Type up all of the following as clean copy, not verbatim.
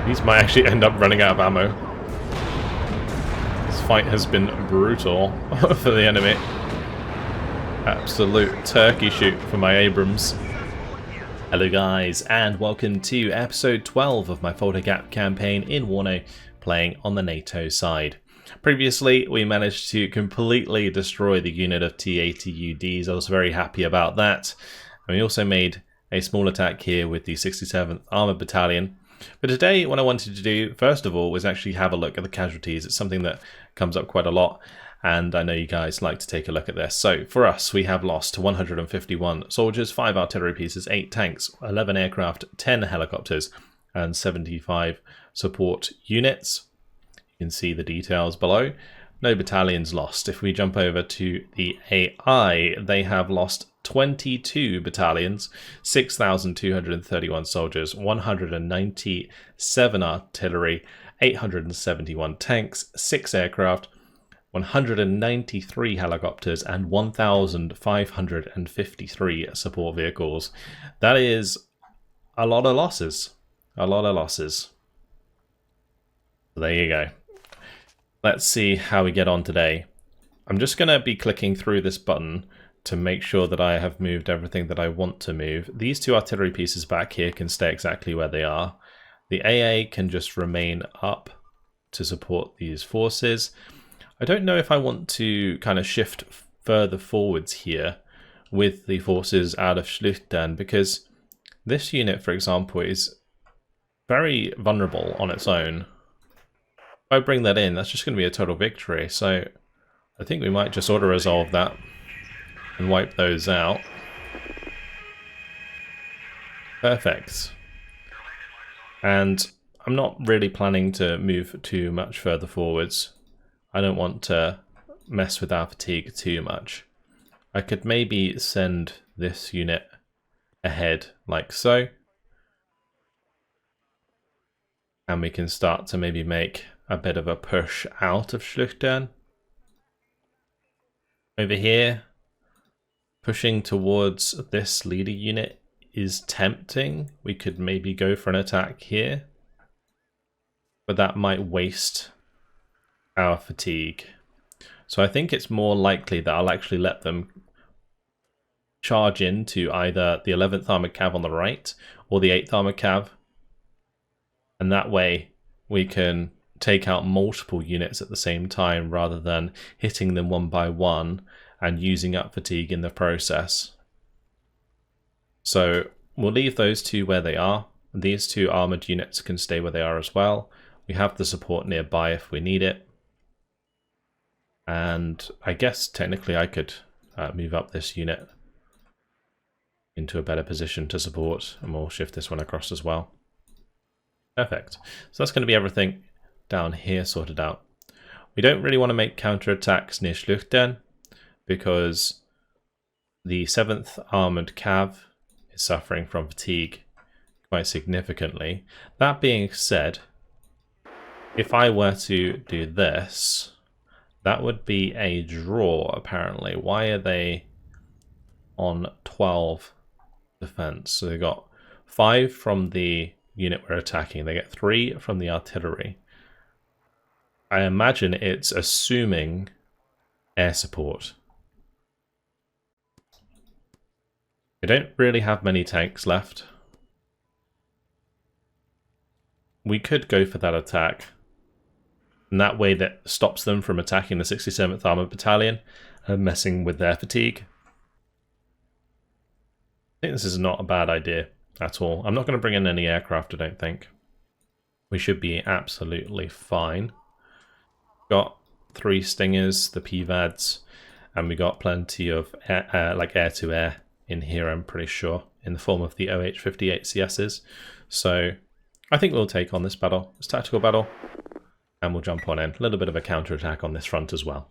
These might actually end up running out of ammo. This fight has been brutal for the enemy. Absolute turkey shoot for my Abrams. Hello guys, and welcome to episode 12 of my Fulda Gap campaign in WARNO, playing on the NATO side. Previously, we managed to completely destroy the unit of T-80UDs. I was very happy about that. And we also made a small attack here with the 67th Armoured Battalion. But today, what I wanted to do, first of all, was actually have a look at the casualties. It's something that comes up quite a lot, and I know you guys like to take a look at this. So, for us, we have lost 151 soldiers, 5 artillery pieces, 8 tanks, 11 aircraft, 10 helicopters, and 75 support units. You can see the details below. No battalions lost. If we jump over to the AI, they have lost 22 battalions, 6,231 soldiers, 197 artillery, 871 tanks, 6 aircraft, 193 helicopters, and 1,553 support vehicles. That is a lot of losses. A lot of losses. There you go. Let's see how we get on today. I'm just going to be clicking through this button to make sure that I have moved everything that I want to move. These 2 artillery pieces back here can stay exactly where they are. The AA can just remain up to support these forces. I don't know if I want to kind of shift further forwards here with the forces out of Schluchten, because this unit, for example, is very vulnerable on its own. If I bring that in, that's just going to be a total victory. So I think we might just auto-resolve that and wipe those out. Perfect. And I'm not really planning to move too much further forwards. I don't want to mess with our fatigue too much. I could maybe send this unit ahead like so. And we can start to maybe make a bit of a push out of Schluchten. Over here, pushing towards this leader unit is tempting. We could maybe go for an attack here, but that might waste our fatigue. So I think it's more likely that I'll actually let them charge into either the 11th Armoured Cav on the right or the 8th Armoured Cav, and that way we can take out multiple units at the same time rather than hitting them one by one and using up fatigue in the process. So we'll leave those 2 where they are. These 2 armoured units can stay where they are as well. We have the support nearby if we need it. And I guess technically I could move up this unit into a better position to support, and we'll shift this one across as well. Perfect. So that's going to be everything down here sorted out. We don't really want to make counterattacks near Schluchten because the 7th Armoured Cav is suffering from fatigue quite significantly. That being said, if I were to do this, that would be a draw apparently. Why are they on 12 defense? So they got 5 from the unit we're attacking. They get 3 from the artillery. I imagine it's assuming air support. We don't really have many tanks left. We could go for that attack, and that way that stops them from attacking the 67th Armoured Battalion and messing with their fatigue. I think this is not a bad idea at all. I'm not going to bring in any aircraft, I don't think. We should be absolutely fine. Got 3 Stingers, the PVADs, and we got plenty of air-to-air in here, I'm pretty sure, in the form of the OH-58CSs. So I think we'll take on this battle, this tactical battle, and we'll jump on in. A little bit of a counterattack on this front as well.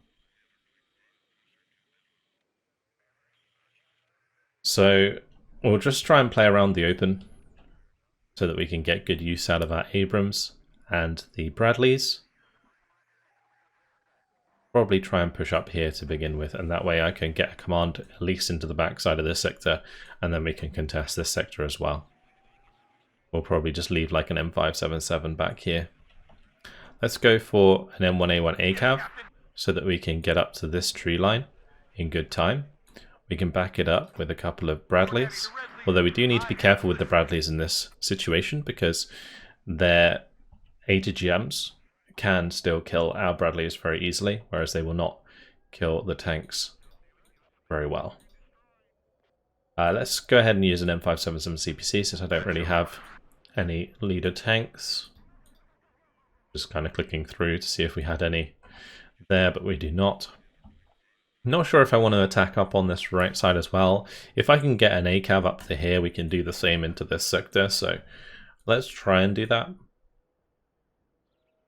So we'll just try and play around the open so that we can get good use out of our Abrams and the Bradleys. Probably try and push up here to begin with, and that way I can get a command at least into the backside of this sector, and then we can contest this sector as well. We'll probably just leave like an M577 back here. Let's go for an M1A1 ACAV so that we can get up to this tree line in good time. We can back it up with a couple of Bradleys, although we do need to be careful with the Bradleys in this situation because their ATGMs can still kill our Bradleys very easily, whereas they will not kill the tanks very well. Let's go ahead and use an M577 CPC since I don't really have any leader tanks. Just kind of clicking through to see if we had any there, but we do not. Not sure if I want to attack up on this right side as well. If I can get an ACAV up to here, we can do the same into this sector, so let's try and do that.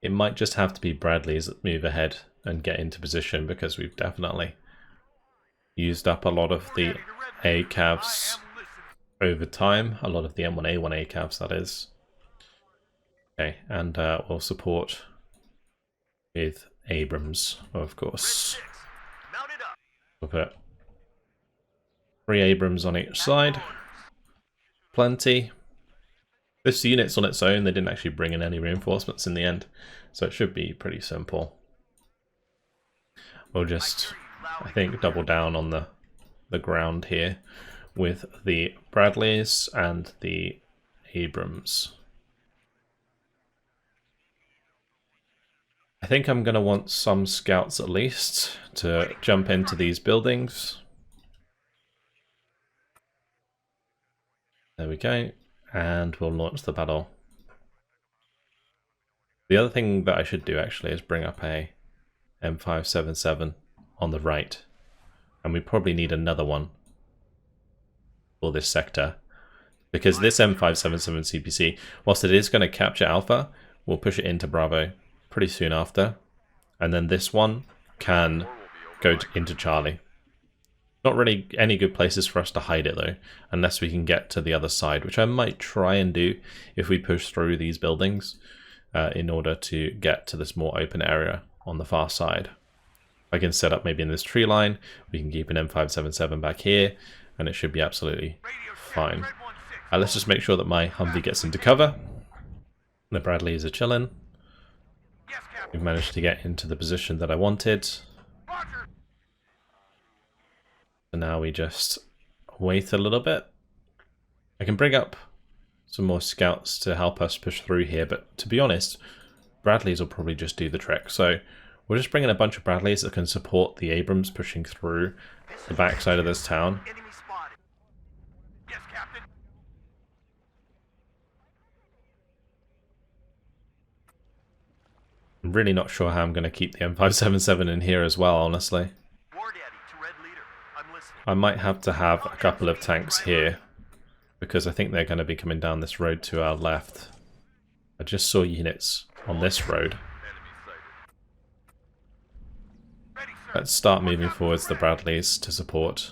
It might just have to be Bradleys that move ahead and get into position because we've definitely used up a lot of the ACAVs over time. A lot of the M1A1 ACAVs, that is. Okay, and we'll support with Abrams, of course. We'll put 3 Abrams on each side. Plenty. This unit's on its own, they didn't actually bring in any reinforcements in the end, so it should be pretty simple. We'll just, I think, double down on the ground here with the Bradleys and the Abrams. I think I'm going to want some scouts at least to jump into these buildings. There we go. And we'll launch the battle. The other thing that I should do actually is bring up a M577 on the right. And we probably need another one for this sector. Because this M577 CPC, whilst it is going to capture Alpha, we'll push it into Bravo pretty soon after. And then this one can go into Charlie. Not really any good places for us to hide it though, unless we can get to the other side, which I might try and do if we push through these buildings in order to get to this more open area on the far side. I can set up maybe in this tree line, we can keep an M577 back here, and it should be absolutely fine. Let's just make sure that my Humvee gets into cover. The Bradleys are chilling. We've managed to get into the position that I wanted. So now we just wait a little bit. I can bring up some more scouts to help us push through here, but to be honest, Bradleys will probably just do the trick. So we'll just bring in a bunch of Bradleys that can support the Abrams pushing through the backside of this town. I'm really not sure how I'm going to keep the M577 in here as well, honestly. I might have to have a couple of tanks here, because I think they're going to be coming down this road to our left. I just saw units on this road. Let's start moving forwards the Bradleys to support.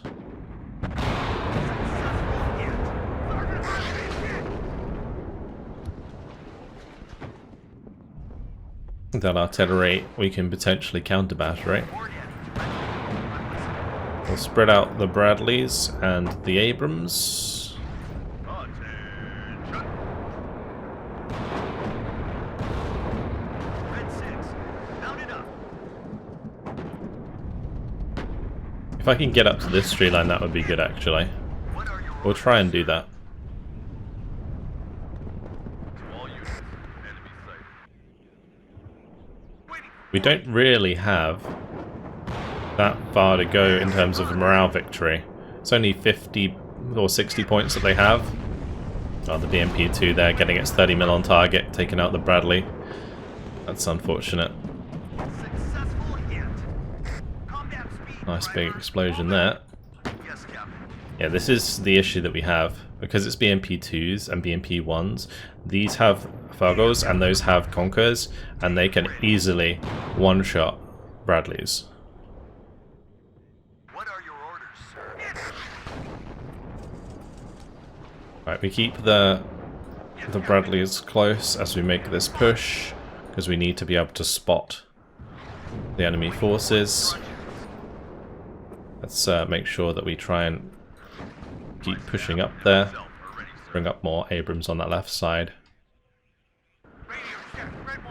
That artillery we can potentially counter-battery. We'll spread out the Bradleys and the Abrams. If I can get up to this tree line, that would be good actually. We'll try and do that. We don't really have that far to go in terms of morale victory. It's only 50 or 60 points that they have. Oh, the DMP-2 there getting its 30 mil on target, taking out the Bradley. That's unfortunate. Nice big explosion there. Yeah, this is the issue that we have. Because it's BMP-2s and BMP-1s, these have Fargos and those have Conquerors, and they can easily one-shot Bradleys. What are your orders, sir? Right, we keep the Bradleys close as we make this push, because we need to be able to spot the enemy forces. Let's make sure that we try and keep pushing up there. bring up more Abrams on that left side. Radio check. Red 1-6.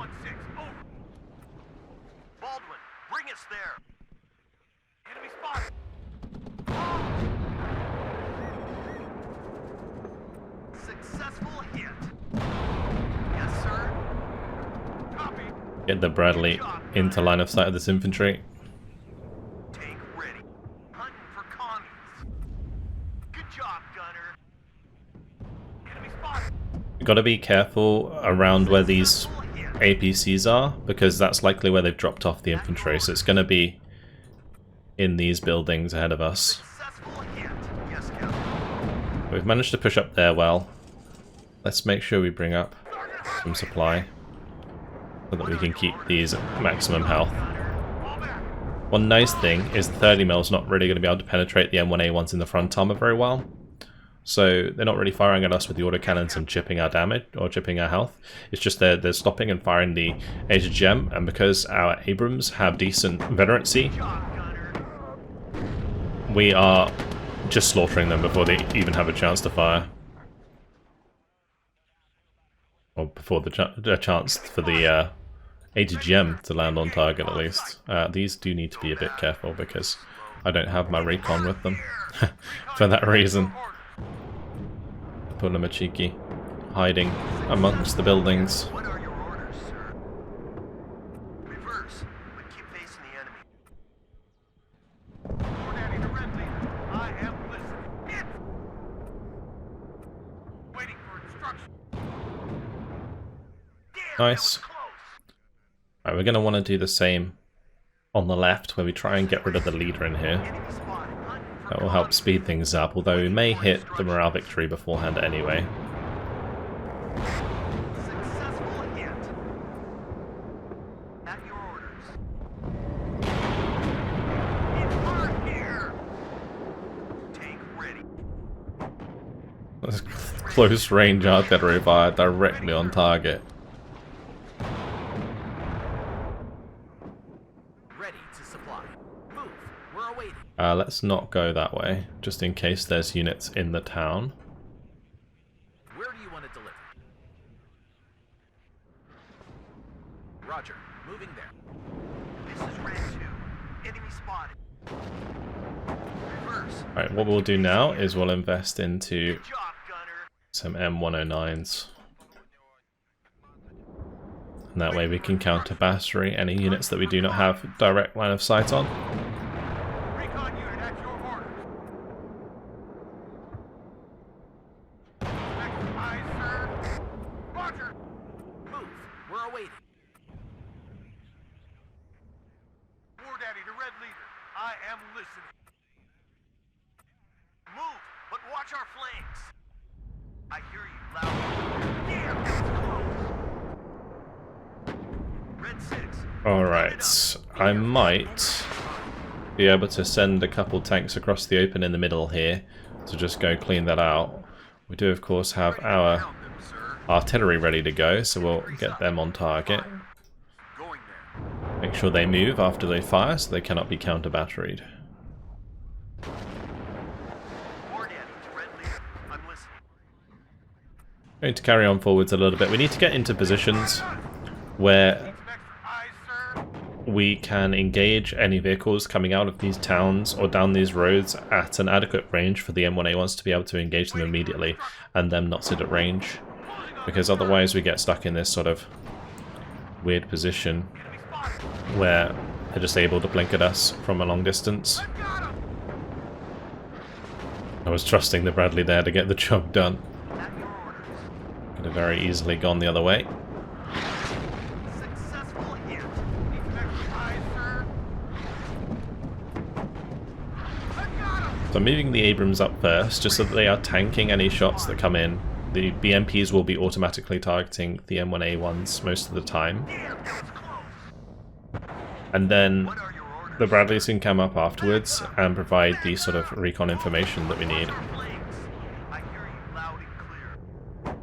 Over. Baldwin, bring us there. Enemy spotted. Successful hit. Yes, sir. Copy. Get the Bradley into line of sight of this infantry. Tank ready. Hunting for commies. Good job, gunner. Enemy spotted. You've got to be careful around where these APCs are, because that's likely where they've dropped off the infantry, so it's going to be in these buildings ahead of us. Successful hit. Yes, Captain. We've managed to push up there well. Let's make sure we bring up some supply so that we can keep these at maximum health. One nice thing is the 30mm is not really going to be able to penetrate the M1A1s in the front armor very well. So they're not really firing at us with the autocannons and chipping our damage or chipping our health. It's just they're stopping and firing the HGM, and because our Abrams have decent veterancy, we are just slaughtering them before they even have a chance to fire. Or before the chance for the ATGM to land on target, at least. These do need to be a bit careful because I don't have my recon with them for that reason. Put them a cheeky hiding amongst the buildings. What are your orders, sir? Reverse, but keep facing the enemy. Coordinating the red leader. I am listening. Hit! Waiting for instruction. Damn, Nice. that was close. Right, we're going to want to do the same on the left, where we try and get rid of the leader in here. Enemy spotted. Hunting for That will help speed things up, although we may hit the morale victory beforehand anyway. successful hit. At your orders. It's hard here. Tank ready. That's close range artillery fire directly on target. Ready to supply. Move. We're awaiting. Let's not go that way, just in case there's units in the town. Where do you want it delivered? Roger. Moving there. This is Red 2. Enemy spotted. Reverse. Right, what we'll do now is we'll invest into Good job, gunner. some M109s. And that way we can counter battery any units that we do not have direct line of sight on. Recon unit at your orders. Next eye, sir. Roger. Move. We're awaiting. War Daddy to Red Leader. I am listening. Move, but watch our flanks. I hear you loud. Damn, that was close. Red 6. Alright, I might be able to send a couple tanks across the open in the middle here to just go clean that out. We do of course have our Count them, sir. artillery ready to go, so we'll get them on target. Going there. Make sure they move after they fire so they cannot be counter batteried. War Daddy to Red Leader. I'm listening. Going to carry on forwards a little bit. We need to get into positions where Next eye, sir. we can engage any vehicles coming out of these towns or down these roads at an adequate range for the M1A1s to be able to engage them immediately and them not sit at range, because otherwise we get stuck in this sort of weird position Enemy spotted. where they're just able to blink at us from a long distance. I got him. I was trusting the Bradley there to get the job done. At your orders. Could have very easily gone the other way. Successful hit. Next eye, sir. I got him. So I'm moving the Abrams up first, just so that they are tanking any shots that come in. The BMPs will be automatically targeting the M1A1s most of the time. Damn, that was close. And then What are your orders? the Bradleys can come up afterwards and provide the sort of recon information that we need. Watch our flanks. I hear you loud and clear.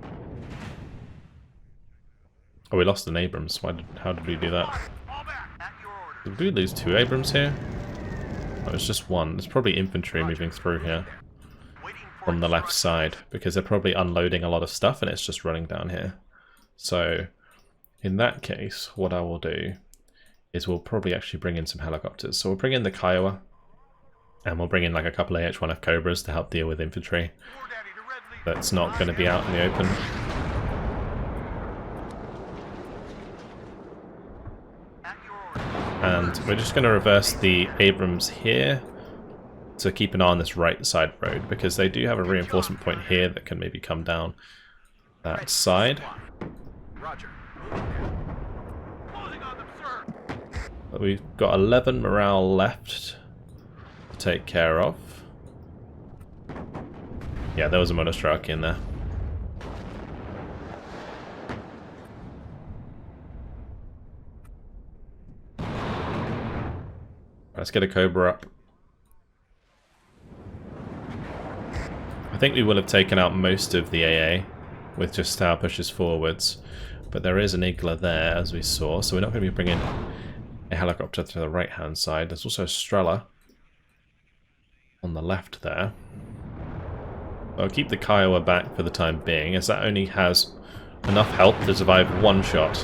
Oh, we lost an Abrams. How did we do that? Fall back. At your orders. Did we lose 2 Abrams here? Oh, it's just 1. There's probably infantry moving through here. Waiting from the left side, because they're probably unloading a lot of stuff and it's just running down here. So in that case, what I will do is we'll probably actually bring in some helicopters. So we'll bring in the Kiowa, and we'll bring in like a couple of H1F Cobras to help deal with infantry that's not going to be out in the open. And we're just going to reverse the Abrams here to keep an eye on this right side road, because they do have a reinforcement point here that can maybe come down that side. But we've got 11 morale left to take care of. Yeah, there was a monostrike in there. Let's get a Cobra up. I think we will have taken out most of the AA with just our pushes forwards, but there is an Igla there, as we saw, so we're not going to be bringing a helicopter to the right hand side. There's also a Strela on the left there. I'll keep the Kiowa back for the time being, as that only has enough health to survive one shot.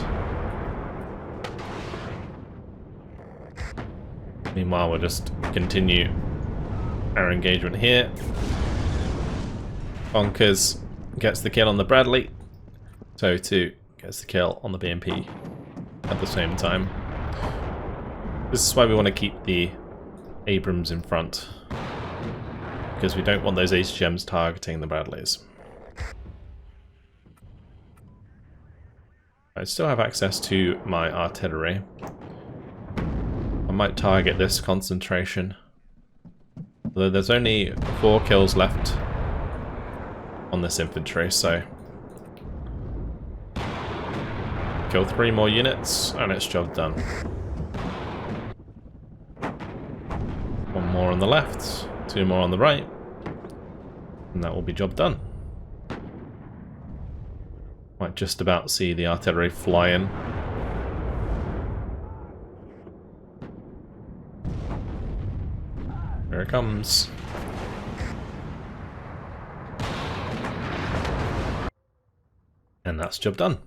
Meanwhile, we'll just continue our engagement here. Bonkers gets the kill on the Bradley. So too gets the kill on the BMP at the same time. This is why we want to keep the Abrams in front, because we don't want those HGMs targeting the Bradleys. I still have access to my artillery. I might target this concentration, although there's only 4 kills left on this infantry, so kill 3 more units and it's job done. 1 more on the left, 2 more on the right, and that will be job done. Might just about see the artillery fly in. Here it comes. And that's job done.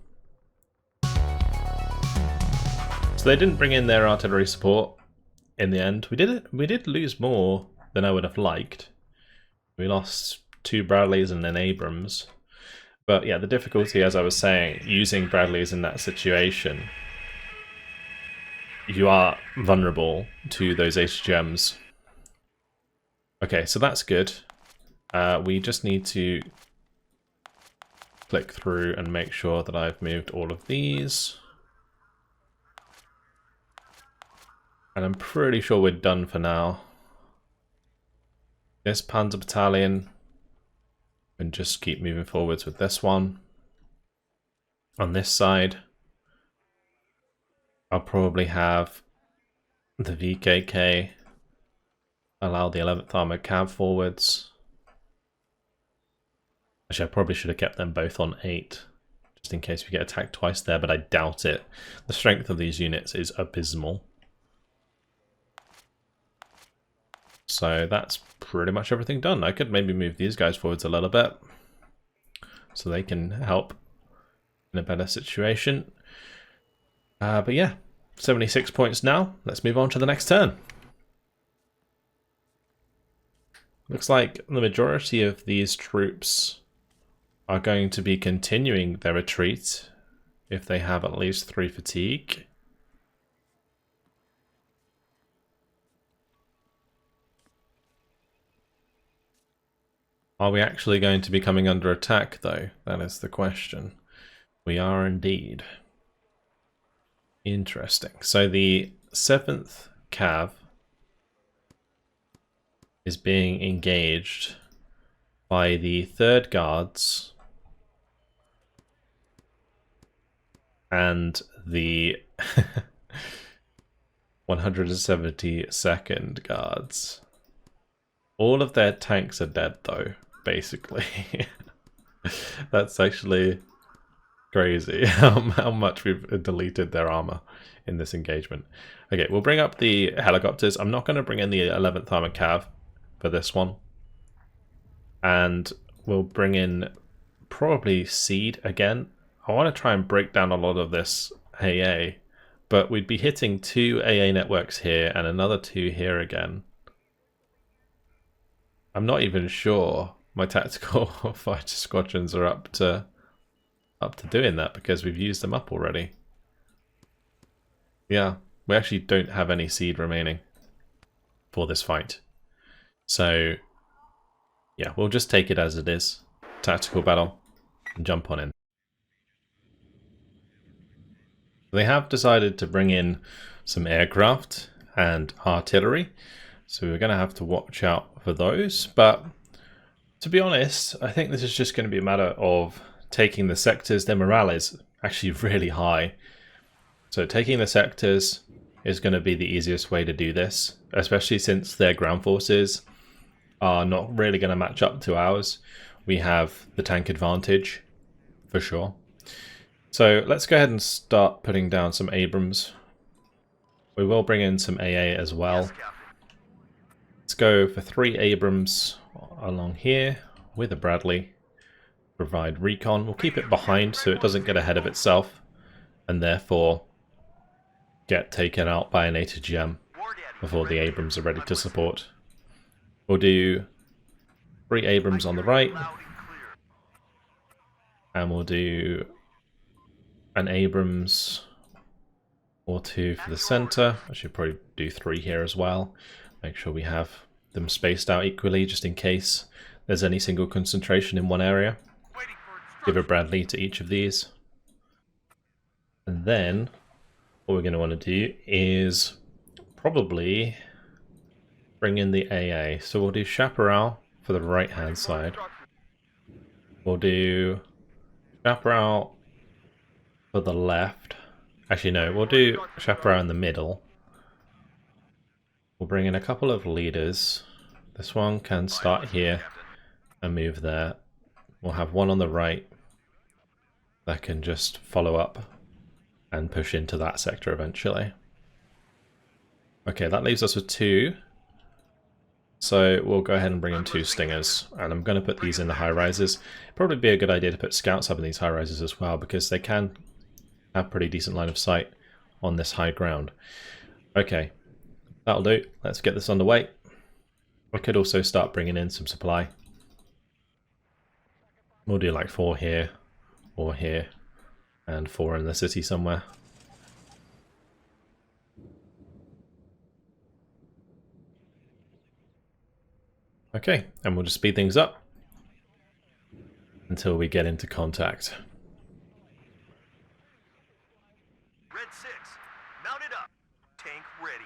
So they didn't bring in their artillery support in the end. We did lose more than I would have liked. We lost 2 Bradleys and an Abrams. But yeah, the difficulty, as I was saying, using Bradleys in that situation, you are vulnerable to those HGMs. Okay, so that's good. We just need to click through and make sure that I've moved all of these. And I'm pretty sure we're done for now. This Panzer Battalion, and just keep moving forwards with this one. On this side, I'll probably have the VKK allow the 11th Armoured Cav forwards. Actually, I probably should have kept them both on 8, just in case we get attacked twice there, but I doubt it. The strength of these units is abysmal. So that's pretty much everything done. I could maybe move these guys forwards a little bit, so they can help in a better situation. But yeah, 76 points now. Let's move on to the next turn. Looks like the majority of these troops are going to be continuing their retreat if they have at least 3 fatigue. Are we actually going to be coming under attack, though? That is the question. We are indeed. Interesting. So the 7th Cav is being engaged by the 3rd Guards and the 172nd Guards. All of their tanks are dead, though, basically. That's actually crazy how much we've deleted their armor in this engagement. Okay, we'll bring up the helicopters. I'm not going to bring in the 11th Armored Cav for this one. and we'll bring in probably seed again. I want to try and break down a lot of this AA, but we'd be hitting 2 AA networks here and another 2 here again. I'm not even sure my tactical fighter squadrons are up to doing that, because we've used them up already. Yeah, we actually don't have any seed remaining for this fight. So yeah, we'll just take it as it is. Tactical battle and jump on in. They have decided to bring in some aircraft and artillery, so we're going to have to watch out for those. But to be honest, I think this is just going to be a matter of taking the sectors. Their morale is actually really high. So taking the sectors is going to be the easiest way to do this, especially since their ground forces are not really going to match up to ours. We have the tank advantage, for sure. So let's go ahead and start putting down some Abrams. We will bring in some AA as well. Let's go for 3 Abrams along here with a Bradley. Provide recon. We'll keep it behind so it doesn't get ahead of itself and therefore get taken out by an A-to-GM before the Abrams are ready to support. We'll do 3 Abrams on the right, and we'll do an Abrams or 2 for the center. I should probably do 3 here as well. Make sure we have them spaced out equally just in case there's any single concentration in one area. Give a Bradley to each of these. And then what we're going to want to do is probably bring in the AA. So we'll do Chaparral for the right hand side. We'll do Chaparral for the left. Actually no, we'll do Chaparral in the middle. We'll bring in a couple of leaders. This one can start here and move there. We'll have one on the right that can just follow up and push into that sector eventually. Okay, that leaves us with 2. So we'll go ahead and bring in 2 Stingers, and I'm going to put these in the high rises. Probably be a good idea to put scouts up in these high rises as well, because they can have pretty decent line of sight on this high ground. Okay, that'll do. Let's get this underway. I could also start bringing in some supply. We'll do like 4 here, or here, and 4 in the city somewhere. Okay, and we'll just speed things up until we get into contact. Red 6, mounted up. Tank ready.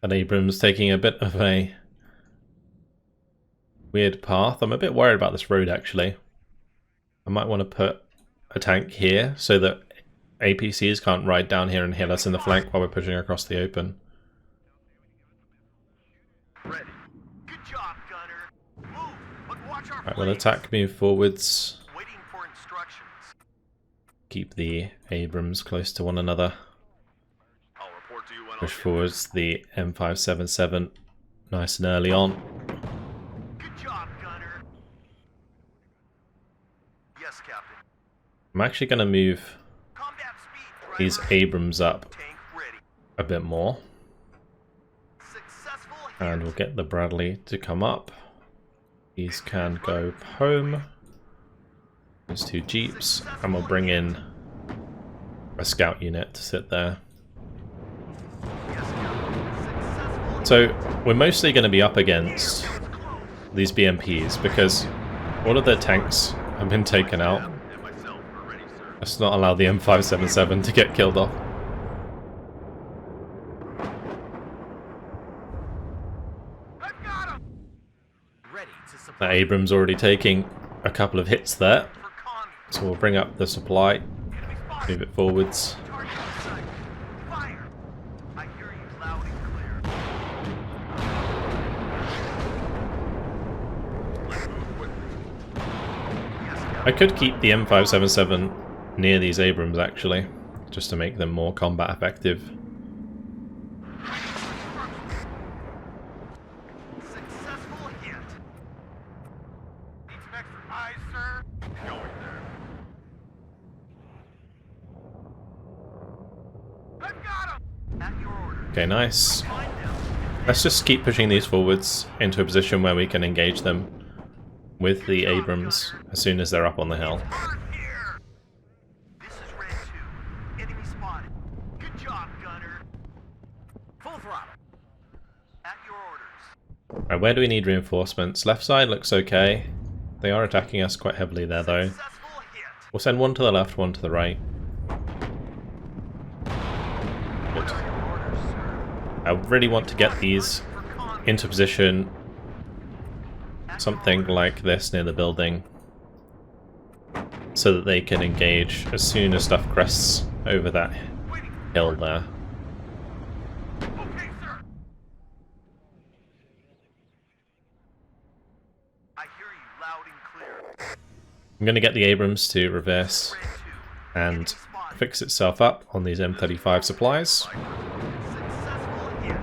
And Abrams taking a bit of a weird path. I'm a bit worried about this road actually. I might want to put a tank here so that APCs can't ride down here and hit us in the flank while we're pushing across the open. Ready. Good job, gunner. Move, but watch our Right, we'll attack, move forwards. Waiting for instructions. Keep the Abrams close to one another. I'll report to you when Push forwards the M577 nice and early on. Good job, gunner. Yes, Captain. I'm actually going to move Combat speed. these Abrams up Tank ready. a bit more. Successful And hit. we'll get the Bradley to come up. These can go home. There's 2 Jeeps. And we'll bring in a scout unit to sit there. Yes, Captain. Successful. So we're mostly going to be up against these BMPs because all of their tanks have been taken out. And myself are ready, sir. Let's not allow the M577 to get killed off. I've got him. Ready to The supply Abrams already taking a couple of hits there. for commie. So we'll bring up the supply, Enemy spotted. move it forwards. Target in sight. Fire. I hear you loud and clear. Let's move quickly. Yes, Captain. I could keep the M577 near these Abrams actually, just to make them more combat effective. Successful hit. Okay, nice. Let's just keep pushing these forwards into a position where we can engage them with the Abrams as soon as they're up on the hill. This is Red 2. Enemy spotted. Good job, gunner. Full throttle. At your orders. Right, where do we need reinforcements? Left side looks okay. They are attacking us quite heavily there, though. Successful hit. We'll send one to the left, one to the right. Good. Orders, sir. I really want to get these into position, something like this near the building, so that they can engage as soon as stuff crests over that hill there. Okay, sir. I hear you loud and clear. I'm going to get the Abrams to reverse Red 2. and fix itself up on these M35 supplies. Successful hit.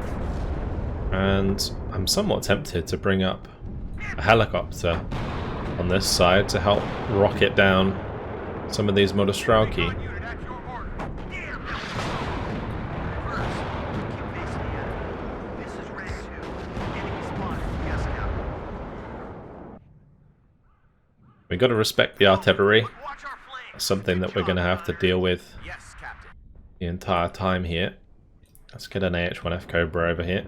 And I'm somewhat tempted to bring up a helicopter on this side to help rocket down some of these Modostrauki. Unit at your order. Damn. First, keep facing the enemy. This is Red 2. Enemy spotted. Yes, Captain. We got to respect the artillery. Watch our flanks. That's something that we're going to have to deal with Yes, Captain. the entire time here. Let's get an AH-1F Cobra over here.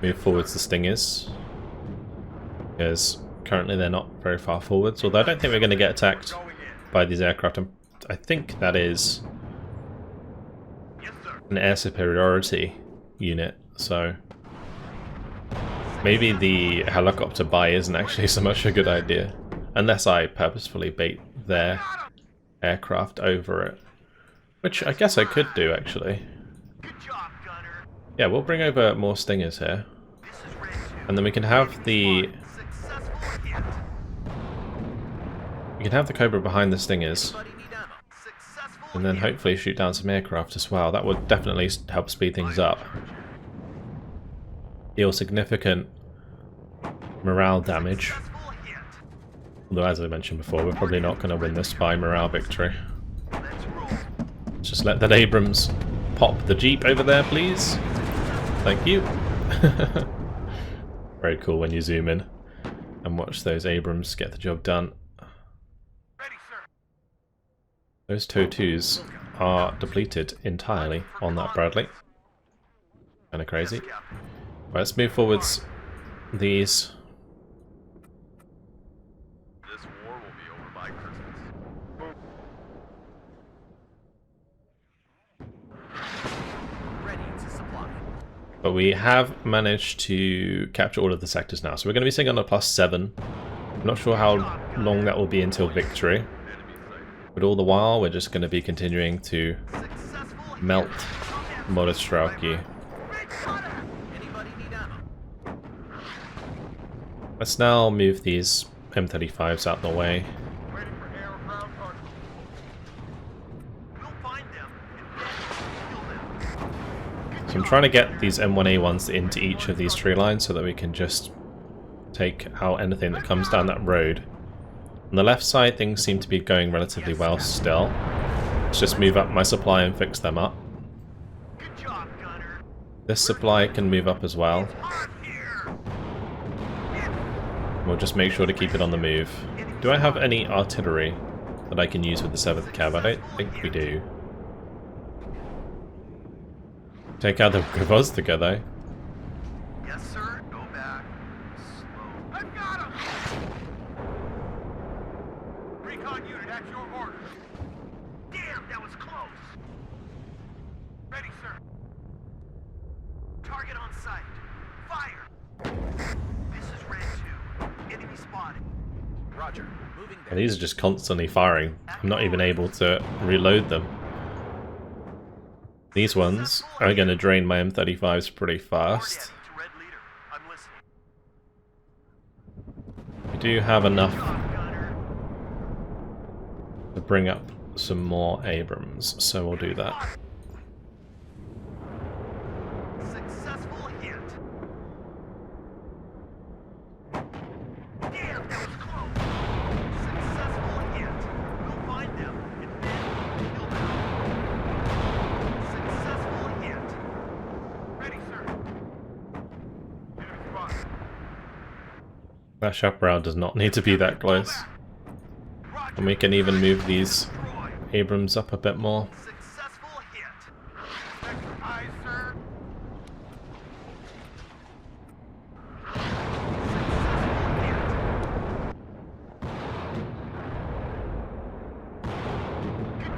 Move forwards the Stingers, because currently they're not very far forwards, although I don't think we're going to get attacked Going in. by these aircraft. I think that is Yes, sir. an air superiority unit, so maybe the helicopter buy isn't actually so much a good idea, unless I purposefully bait their aircraft over it, which I guess I could do actually. Good job, gunner. Yeah, we'll bring over more Stingers here, This is Red 2. and then we can have the Successful hit. Cobra behind the Stingers, Anybody need ammo? Successful and then hit. hopefully shoot down some aircraft as well. That would definitely help speed things up. Deal significant morale damage. Successful hit. Although, as I mentioned before, we're probably not going to win this by morale victory. Let's roll. Just let that Abrams pop the Jeep over there, please. Thank you. Very cool when you zoom in and watch those Abrams get the job done. Ready, sir. Those TOW2s are depleted entirely on that Bradley. Kind of crazy. Yes, Captain. Right, let's move forwards these. This war will be over by Christmas. Ready to supply. But we have managed to capture all of the sectors now. So we're going to be sitting on a +7. I'm not sure how long that will be until victory. But all the while, we're just going to be continuing to Successful hit. melt Modostrauki. Anybody need ammo? Let's now move these M35s out the way. Ready for air ground target. We'll find them and then kill them. So I'm trying to get these M1A1s into each of these tree lines so that we can just take out anything that comes down that road. On the left side, things seem to be going relatively well still. Let's just move up my supply and fix them up. Good job, gunner. This supply can move up as well. Hot here. We'll just make sure to keep it on the move. Do I have any artillery that I can use with the 7th Cav? I don't think we do. Take out the Gvozdyka though. Yes, sir. Go back. Slow. I've got him. Recon unit at your orders. Damn, that was close. Ready, sir. Target on sight. Fire. This is Red 2. Enemy spotted. Roger. Moving And these are just constantly firing. I'm not even able to reload them. These ones are going to drain my M35s pretty fast. To Red Leader. I'm listening. We do have enough Good job, gunner. to bring up some more Abrams, so we'll do that. Successful hit. Damn, that was close. Successful hit. We'll find them and then kill them. Successful hit. Ready, That chaparral does not need to be that close. And we can even move these Abrams up a bit more. Successful hit. Aye, sir.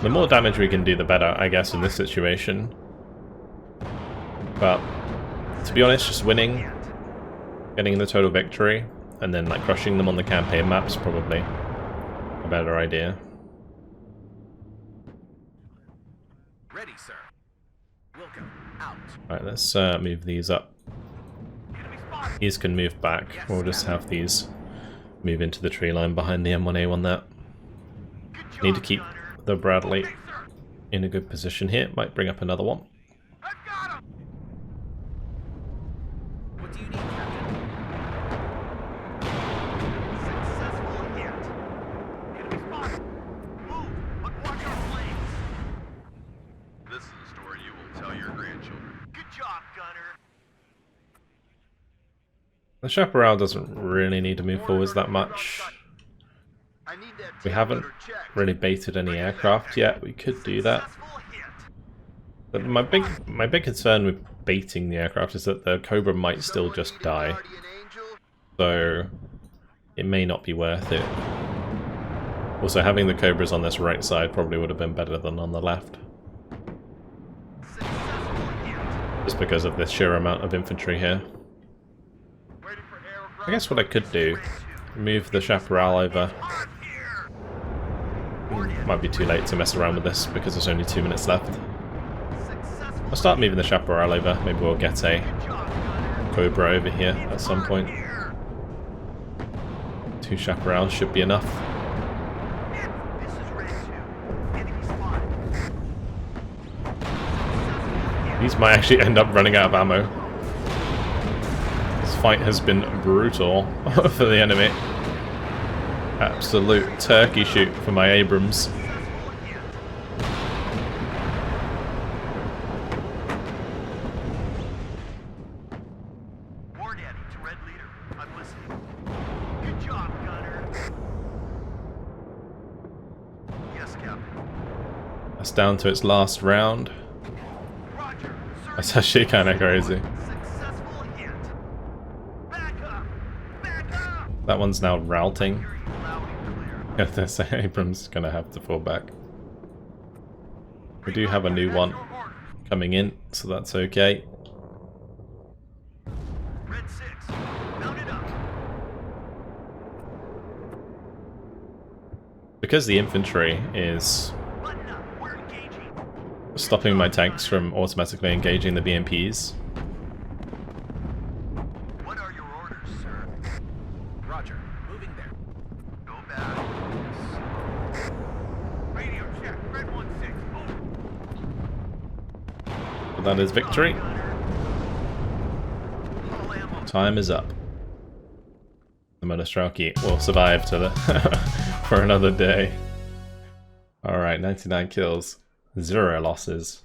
The more damage we can do, the better, I guess, in this situation. But, to be honest, just winning, getting the total victory, and then like crushing them on the campaign map's probably a better idea. Ready, sir. Vulcan, out. Right, let's move these up. Enemy spotted. These can move back. We'll just have these move into the tree line behind the M1A1 there. Good job, Need to keep Gunner. the Bradley Okay, sir. in a good position here. Might bring up another one. I've got him. What do you need, Captain? Successful hit. Enemy spotted. Move, but watch our flanks. This is a story you will tell your grandchildren. Good job, Gunner. The chaparral doesn't really need to move forwards that much. I need that We tail haven't rotor checked. really baited any aircraft yet. We could do that. Successful hit. But my big concern with baiting the aircraft is that the Cobra might still just die. Guardian angel. So it may not be worth it. Also, having the Cobras on this right side probably would have been better than on the left. Successful hit. Just because of the sheer amount of infantry here. Ready for aeroground. I guess what I could do, move the chaparral over. Hard here. Might be too late to mess around with this because there's only 2 minutes left. Successful. I'll start moving the chaparral over. Maybe we'll get a Good job, Gunner. Cobra over here at some Hard point. here. 2 chaparrals should be enough. This is Red 2. Enemy spotted. These might actually end up running out of ammo. This fight has been brutal for the enemy. Absolute turkey shoot for my Abrams. Successful hit. War Daddy to Red Leader. I'm listening. Good job, Gunner. Yes, Captain. That's down to its last round. Roger. That's actually kind of crazy. Successful hit. Back up. Back up. That one's now routing. Hear you loud and clear. This Abrams is gonna have to fall back. We do have a new one coming in, so that's okay. Red 6. Mount it up. Because the infantry is Button up. We're engaging. stopping my tanks from automatically engaging the BMPs. What are your orders, sir? Roger. Moving there. Go back. Radio check. Red 1-6. Over. But that is victory. All ammo. Time is up. The Monostrelki will survive to the for another day. Alright, 99 kills, 0 losses.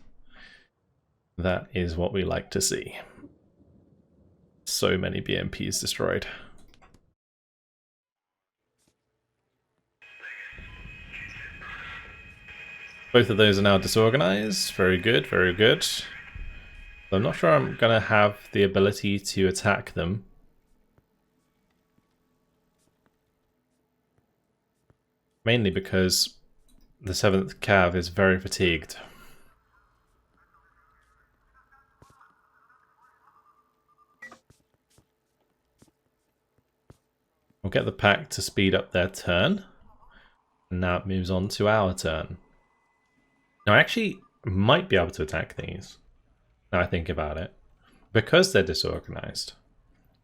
That is what we like to see. So many BMPs destroyed. Both of those are now disorganized. Very good, very good. I'm not sure I'm going to have the ability to attack them. Mainly because the 7th Cav is very fatigued. We'll get the PACT to speed up their turn. And now it moves on to our turn. Now I actually might be able to attack these. Now I think about it. Because they're disorganized.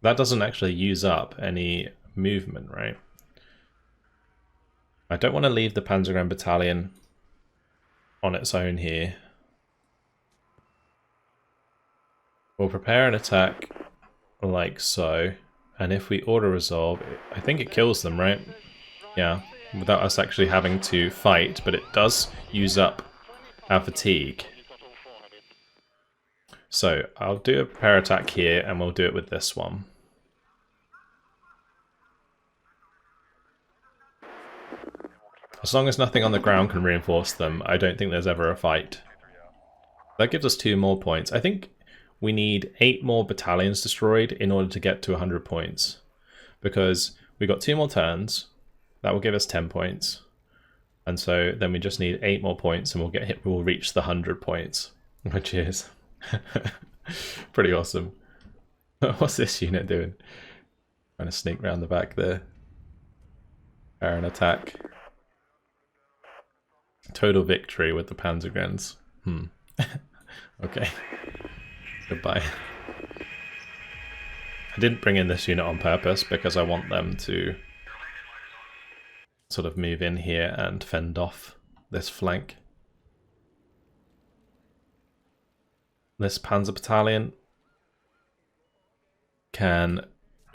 That doesn't actually use up any movement, right? I don't want to leave the Panzergrenadier Battalion on its own here. We'll prepare an attack like so. And if we auto-resolve, I think it kills them, right? Yeah, without us actually having to fight, but it does use up our fatigue. So I'll do a prepare attack here, and we'll do it with this one. As long as nothing on the ground can reinforce them, I don't think there's ever a fight. That gives us 2 more points. I think we need 8 more battalions destroyed in order to get to 100 points. Because we got 2 more turns, that will give us 10 points. And so then we just need 8 more points and we'll reach the 100 points. Which is pretty awesome. What's this unit doing? Trying to sneak around the back there. Fire an attack. Total victory with the Panzergrens. Okay. Goodbye. I didn't bring in this unit on purpose because I want them to sort of move in here and fend off this flank. This Panzer Battalion can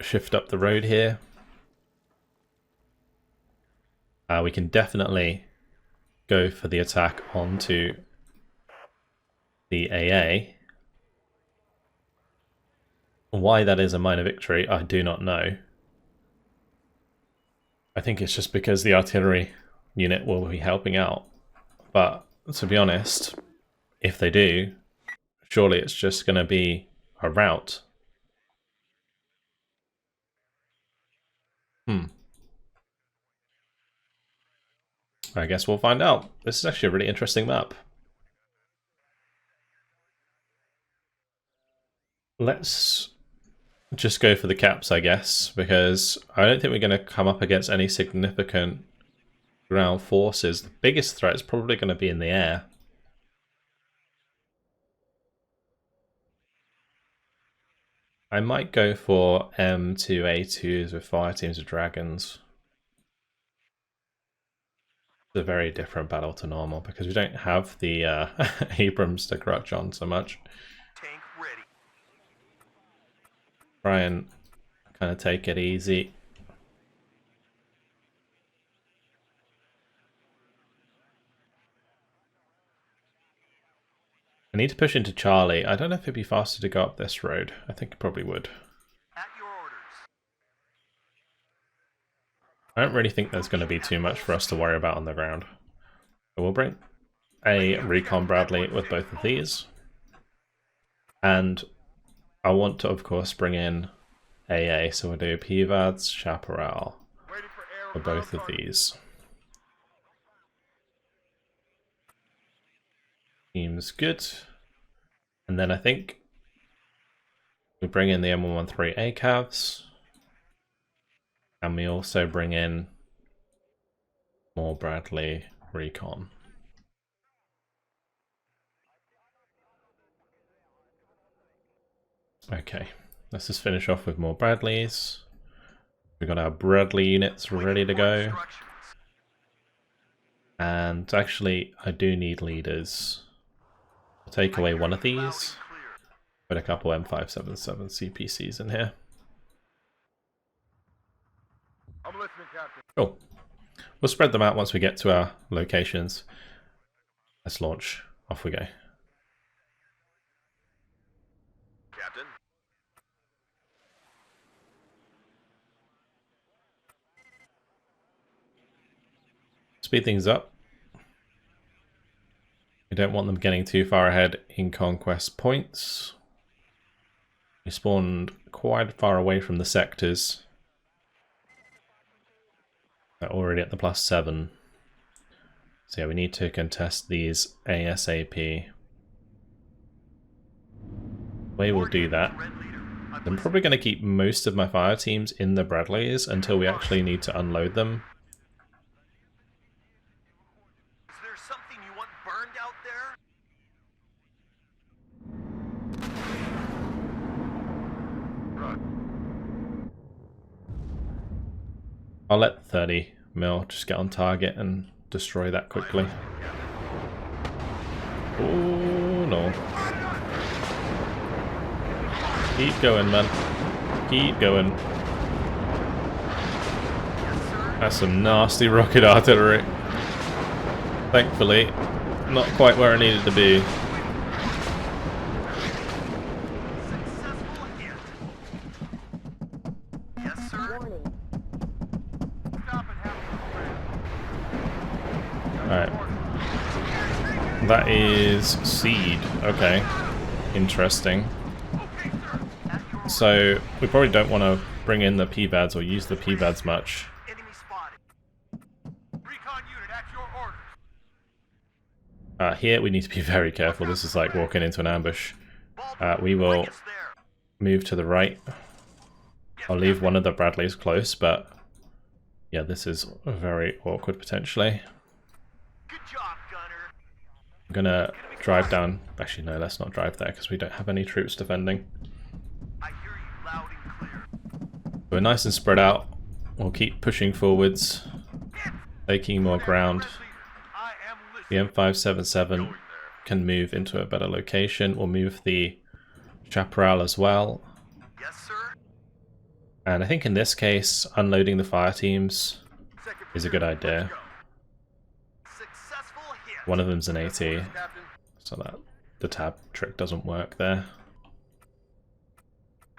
shift up the road here. We can definitely go for the attack onto the AA. Why that is a minor victory, I do not know. I think it's just because the artillery unit will be helping out. But to be honest, if they do, surely it's just going to be a rout. I guess we'll find out. This is actually a really interesting map. Let's just go for the caps, I guess, because I don't think we're going to come up against any significant ground forces. The biggest threat is probably going to be in the air. I might go for M2A2s with fire teams of dragons. It's a very different battle to normal because we don't have the Abrams to crutch on so much. Tank ready. Try and kind of take it easy. I need to push into Charlie. I don't know if it'd be faster to go up this road. I think it probably would. At your orders. I don't really think there's going to be too much for us to worry about on the ground. So we'll bring a Recon Bradley with both of these. And I want to, of course, bring in AA. So we'll do PVADs, Chaparral for both of these. Seems good. And then I think we bring in the M113 ACAVs. And we also bring in more Bradley Recon. Okay, let's just finish off with more Bradleys. We've got our Bradley units ready to go. And actually, I do need leaders. I'll take away one of these. Put a couple M577 CPCs in here. I'm listening, Captain. Cool. We'll spread them out once we get to our locations. Let's launch. Off we go. Captain. Speed things up. We don't want them getting too far ahead in conquest points. We spawned quite far away from the sectors. They're already at the +7. So yeah, we need to contest these ASAP. We will do that. I'm probably going to keep most of my fire teams in the Bradleys until we actually need to unload them. Is there something you want burned out there? Run. I'll let 30 mil just get on target and destroy that quickly. Oh no. Keep going, man. Keep going. That's some nasty rocket artillery. Thankfully, not quite where I needed to be. Successful hit. Yes, sir. Stop and have a look around. That is seed. Okay. Interesting. So we probably don't want to bring in the PVADs or use the PVADs much. Enemy spotted. Recon unit at your orders. Here we need to be very careful. This is like walking into an ambush. We will move to the right. I'll leave one of the Bradleys close, but yeah, this is very awkward potentially. Good job, Gunner. I'm gonna drive down. Actually, no, let's not drive there because we don't have any troops defending. I hear you loud and clear. We're nice and spread out. We'll keep pushing forwards, taking more ground. I am listening. The M577 can move into a better location. We'll move the Chaparral as well. Yes, sir. And I think in this case, unloading the fire teams is a good idea. Successful hit. One of them's an AT, so that the tab trick doesn't work there.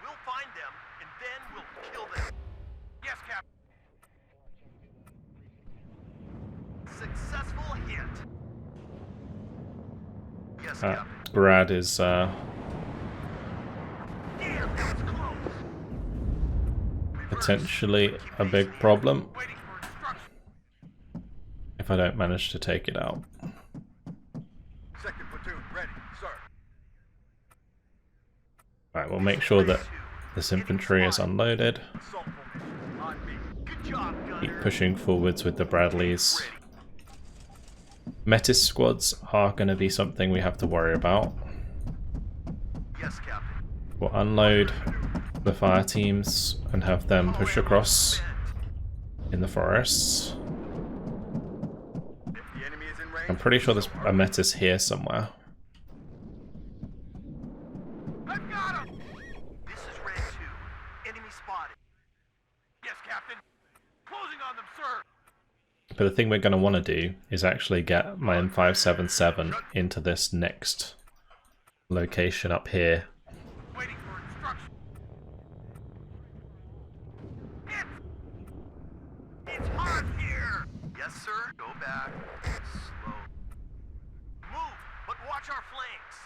We'll find them and then we'll kill them. Yes, Captain. Successful hit. Yes, Captain. Brad is Damn, that was close. potentially a big problem Waiting for instruction. if I don't manage to take it out. Second platoon ready, sir. Right, we'll make sure that this infantry is unloaded. Assault formation on me. Good job, Keep Gunner. pushing forwards with the Bradleys. Metis squads are going to be something we have to worry about. Yes, Captain. We'll unload the fire teams and have them push across in the forests. If the enemy is in range, I'm pretty sure there's a Metis here somewhere. I've got him. This is Red 2. Enemy spotted. Yes, Captain. Closing on them, sir. But the thing we're going to want to do is actually get my M577 into this next location up here. Waiting for instruction. It's hot here. Yes, sir. Go back. Slow. Move, but watch our flanks.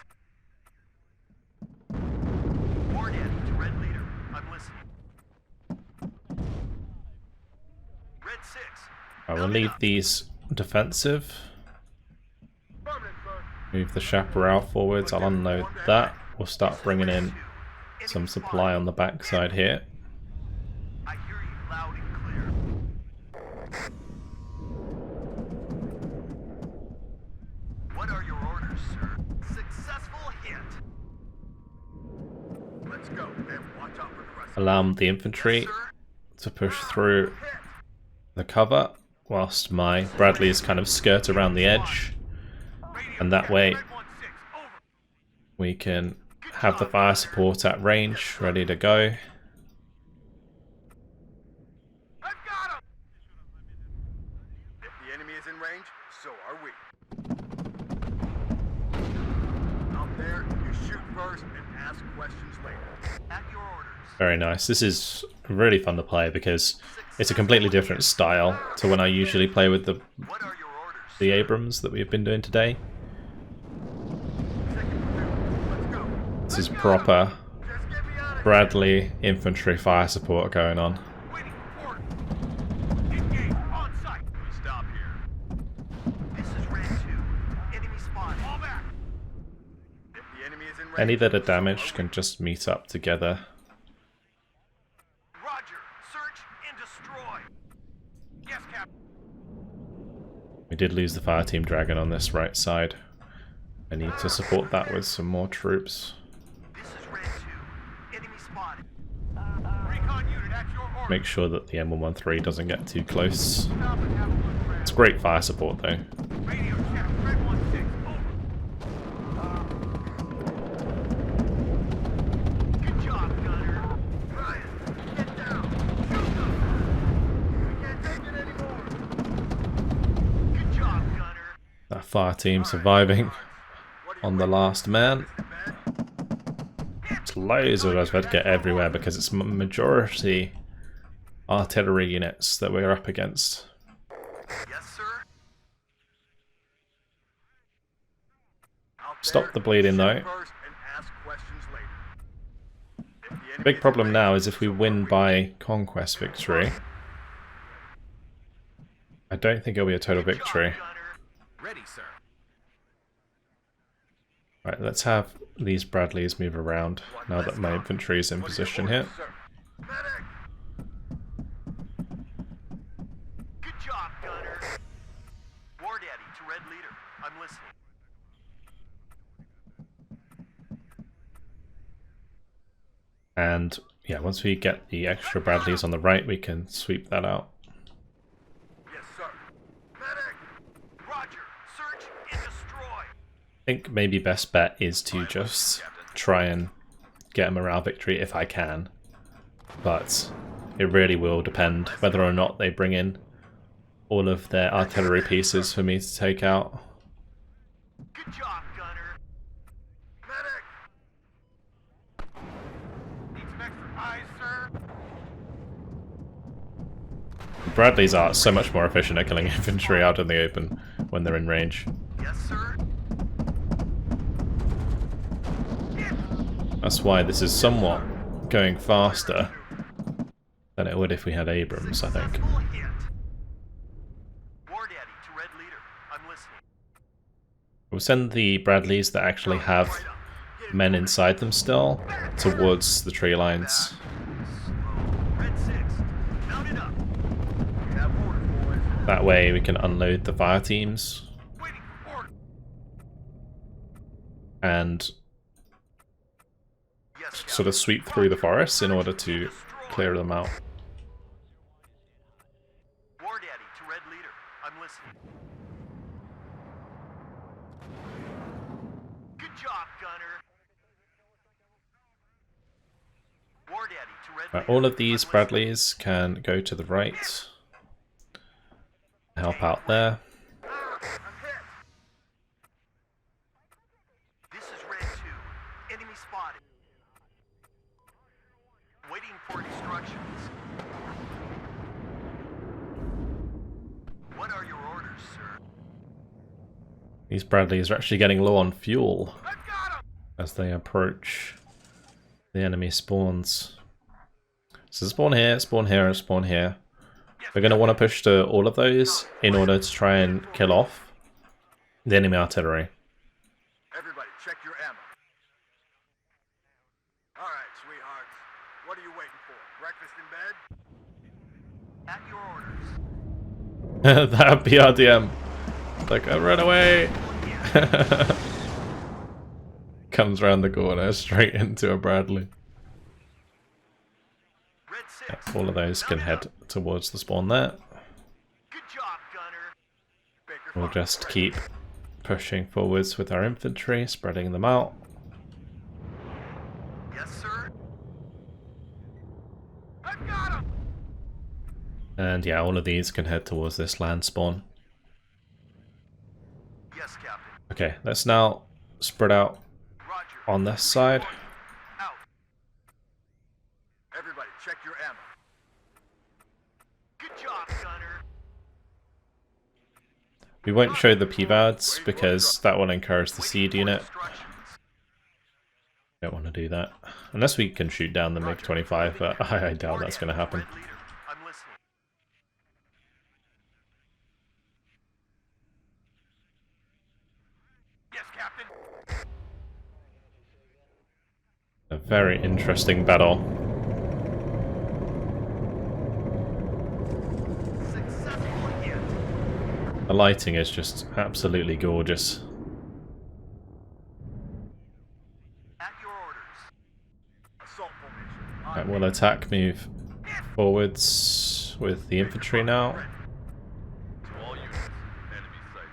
Warn enemy to Red Leader. I'm listening. Red 6. I will leave these defensive. Move the Chaparral forwards. I'll unload that. We'll start bringing in some supply on the backside here. I hear you loud and clear. What are your orders, sir? Successful hit. let's go. And watch out for the rest. Allow the infantry Sir? to push through the cover whilst my Bradleys kind of skirt around the edge. And that way Red 1-6, over. we can have the fire support at range, ready to go. I've got him. If the enemy is in range, so are we. Out there, you shoot first and ask questions later. At your orders. Very nice. This is really fun to play because it's a completely different style to when I usually play with the What are your orders? Abrams that we've been doing today. Second platoon, let's go. This is proper Just get me out of Bradley infantry fire support going on. Waiting for orders. Engage on site. We stop here. This is Red 2. Enemy spotted. Fall back. If the enemy is in range, Any that are damaged can just meet up together. Roger. Search and destroy. Yes, Captain. We did lose the fire team dragon on this right side. I need to support that with some more troops. This is Red 2. Enemy spotted. Recon unit at your orders. Make sure that the M113 doesn't get too close. Stop and have a look, Red. It's great fire support though. Radio check. Red 1-6, over. Good job, Gunner. Ryan, get down. Shoot them. We can't take it anymore. Good job, Gunner. That fire team surviving on the last man. It's loads of us had to get everywhere because it's majority artillery units that we're up against. Yes, sir. Stop the bleeding though. First and ask questions later. If the enemy Big is problem in now range, is if we win by conquest victory. I don't think it'll be a total victory. Ready, sir. Right, let's have these Bradleys move around now that my infantry is in what are your position orders, here. sir? Medic! Good job, Gunner. War Daddy to Red Leader. I'm listening. And yeah, once we get the extra Bradleys on the right, we can sweep that out. Yes, sir. Medic! Roger. Search and destroy. I think maybe best bet is to just try and get a morale victory if I can. But it really will depend whether or not they bring in all of their artillery pieces for me to take out. Good job, Gunner. Medic! Need some extra eyes, sir? Bradleys are so much more efficient at killing infantry out in the open when they're in range. Yes, sir. That's why this is somewhat going faster than it would if we had Abrams, I think. Successful hit. War Daddy to Red Leader. I'm listening. We'll send the Bradleys that actually have men inside them still towards the tree lines. Red 6. Mount it up. We have orders, boys. That way we can unload the fire teams Waiting for order. and Yes, sort of sweep through the forests in order to clear them out. War Daddy to Red Leader. I'm listening. Good job, Gunner. War Daddy to Red Leader. All of these I'm listening. Bradleys can go to the right, help out there. I'm hit! This is Red 2. Enemy spotted. Waiting for instructions. What are your orders, sir? These Bradleys are actually getting low on fuel I got him! as they approach the enemy spawns. So spawn here, spawn here, and spawn here. We're going to want to push to all of those in order to try and kill off the enemy artillery. Everybody, check your ammo. Alright, sweethearts. What are you waiting for? Breakfast in bed? At your orders. That BRDM. Like, oh, run away! Comes around the corner straight into a Bradley. Red 6. All of those can head towards the spawn there. Good job, Gunner. Baker We'll Farm. just keep pushing forwards with our infantry, spreading them out. Yes, sir. I've got him! And yeah, all of these can head towards this land spawn. Yes, Captain. Okay, let's now spread out Roger. on this side. Out. Everybody, check your ammo. Good job, Gunner. We won't show the PVADs because that will encourage the seed unit. Instructions. Don't want to do that. Unless we can shoot down the MiG-25, but I doubt that's going to happen. Red Leader. I'm listening. Yes, Captain. A very interesting battle. Successful hit. The lighting is just absolutely gorgeous. At your orders. Assault formation. Right, we'll attack, move forwards with the infantry now. To all units, enemy sighted.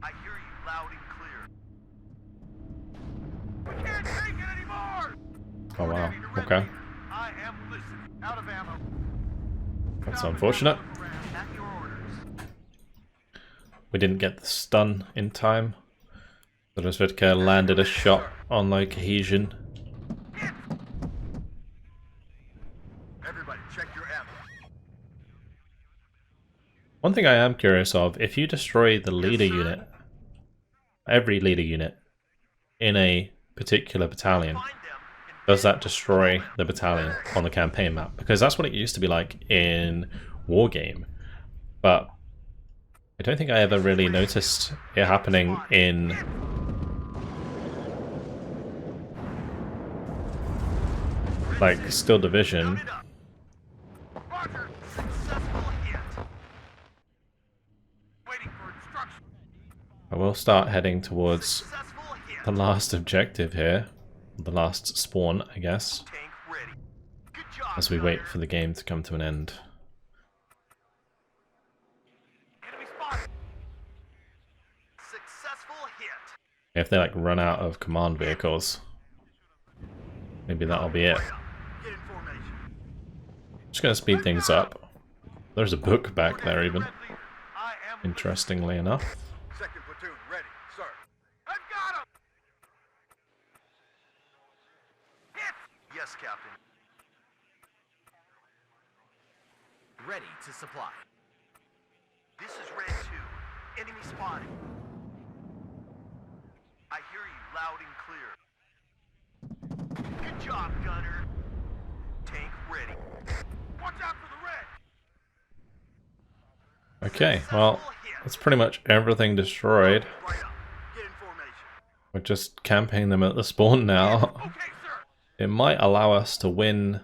I hear you loud and clear. We can't take it anymore! Oh wow, okay. I am listening. Out of ammo. That's unfortunate. At your orders. We didn't get the stun in time. So Svidka landed a shot on low cohesion. Everybody, check your ammo. One thing I am curious of, if you destroy the leader unit, every leader unit in a particular battalion, does that destroy the battalion on the campaign map? Because that's what it used to be like in Wargame, but I don't think I ever really noticed it happening in like Steel Division. Roger. Successful hit. Waiting for instruction. I will start heading towards Successful hit. the last objective here, the last spawn, I guess, Tank ready. Good job. as we wait Gunner. for the game to come to an end. Enemy spotted. Successful hit. If they like run out of command vehicles, maybe that'll be it. Get in formation. Just gonna speed things up. There's a book back there even, Red leader. I am. interestingly enough. Second platoon, ready, sir. I've got him. Hit. Yes, Captain. Ready to supply. This is Red 2. Enemy spotted. I hear you loud and clear. Good job, Gunner. Tank ready. Watch out for the red. Okay, well, that's pretty much everything destroyed. Right up. Get in formation. We're just camping them at the spawn now. Okay, sir. It might allow us to win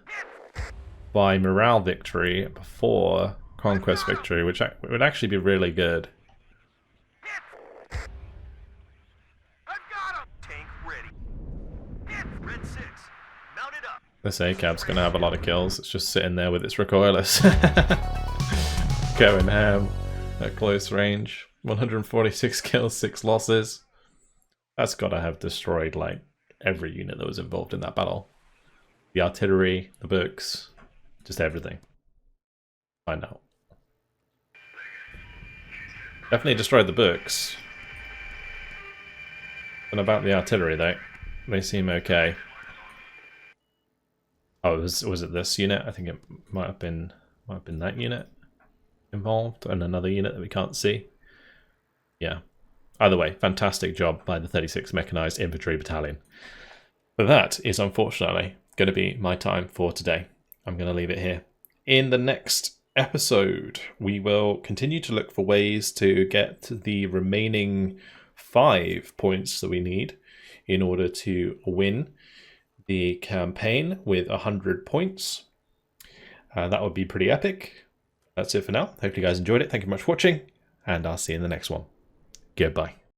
by morale victory before conquest victory, which would actually be really good. Hit. I've got him. Tank ready. Hit. Red 6. Mounted up. This ACAB's gonna have a lot of kills. It's just sitting there with its recoilless. Going ham at close range. 146 kills, 6 losses. That's gotta have destroyed like every unit that was involved in that battle. The artillery, the books, just everything. Find out. Definitely destroyed the books. And about the artillery though, they seem okay. Oh, was it this unit? I think it might have been that unit involved, and another unit that we can't see. Yeah. Either way, fantastic job by the 36th Mechanized Infantry Battalion. But that is unfortunately going to be my time for today. I'm going to leave it here. In the next episode, we will continue to look for ways to get the remaining 5 points that we need in order to win the campaign with 100 points. That would be pretty epic. That's it for now. Hope you guys enjoyed it. Thank you much for watching, and I'll see you in the next one. Goodbye.